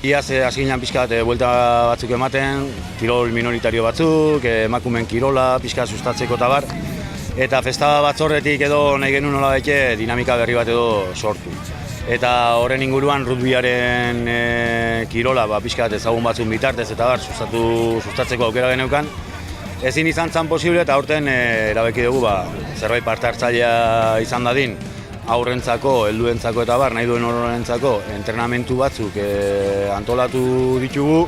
Iaz hasi ginen pixka bat buelta batzuk ematen, kirol minoritario batzuk, emakumeen kirola, pixka sustatzeko eta bar. Eta festa batzorretik edo nahi genuen nola bete dinamika berri bat edo sortu. Eta horren inguruan rugbiaren kirola pixka bat ezagun batzun bitartez eta bar sustatzeko aukera geneukan. Ezin izan zan posible eta aurten erabaki dugu zerbait parte hartzailea izan dadin aurrentzako, helduentzako eta bar, nahi duen horrentzako entrenamentu batzuk antolatu ditugu.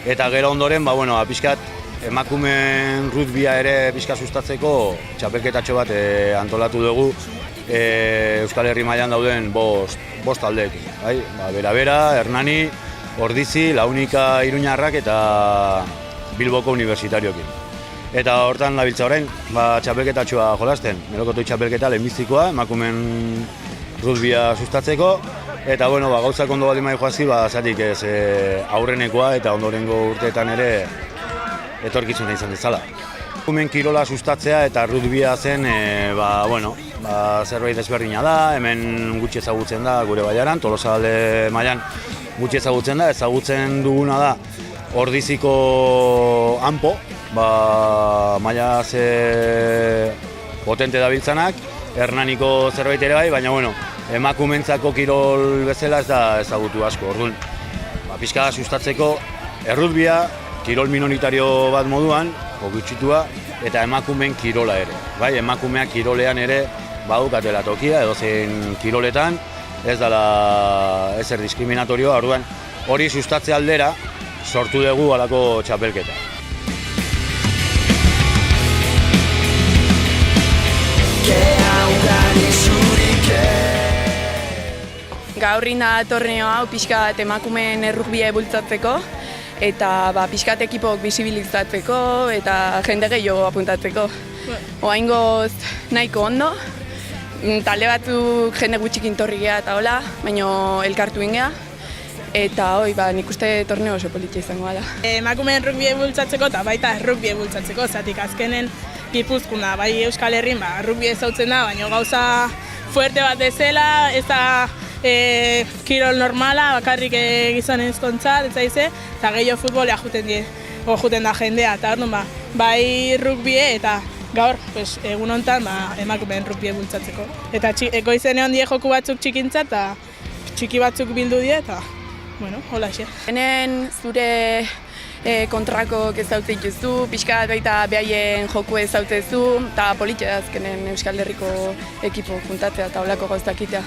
Eta gero ondoren, pixkat emakumeen rugbia ere pixka sustatzeko txapelketatxo bat antolatu dugu Euskal Herri mailan dauden bost taldeekin. Bera, Hernani, Ordizi, Launika Iruñarrak eta Bilboko Universitariokin. Eta hortan dabiltza orain, txapelketatxoa jolasten. Melokotoi txapelketa lehenbizikoa, emakumeen rugbia sustatzeko. Eta gauzak ondo baldin bai joazi, zatik ez aurrenekoa eta ondorengo urteetan ere etorkizuna izan dezala. Emakumeen kirola sustatzea eta rugbia zen, zerbait desberdina da, hemen gutxi ezagutzen da gure bailaran, Tolosalde mailan gutxi ezagutzen da, ezagutzen duguna da Ordiziko Anpo, maila potente dabiltzanak, Hernaniko zerbait ere bai, baina emakumentzako kirol bezala ez da ezagutu asko. Orduan, pixka sustatzeko errugbia, kirol minoritario bat moduan, gutxitua, eta emakumeen kirola ere. Emakumeak kirolean ere badukatela tokia, edozein kiroletan, ez dela ezer diskriminatorioa, orduan hori sustatze aldera sortu dugu halako txapelketa. Gaur da torneo hau pixka bat emakumeen errugbia bultzatzeko eta pixka bat ekipok bisibilizatzeko eta jende gehiago apuntatzeko. Oraingoz nahiko ondo, talde batzuk jende gutxikin torri geha eta hola, baina elkartu ingea. Eta nik uste torneo oso politia izango da. Emakumeen rugbia bultzatzeko eta baita rugbia bultzatzeko, zatik azkenen Gipuzkoa, bai Euskal Herrin, rugbia ezautzen da, baina gauza fuerte bat dezela, ez da kirol normala, bakarrik gizonezkontzat, eta gehiago futbolea juten da jendea, eta bai rugbie eta gaur egun honetan emakumeen rugbia bultzatzeko. Eta goizenean die joku batzuk txikintzat, eta txiki batzuk bildu die, eta hola xe. Henen zure kontrako ezautze dituzu, pixka bat baita behaien joku ezautzezu, eta politia azkenen Euskal Herriko ekipo juntatzea eta holako gauzak itea.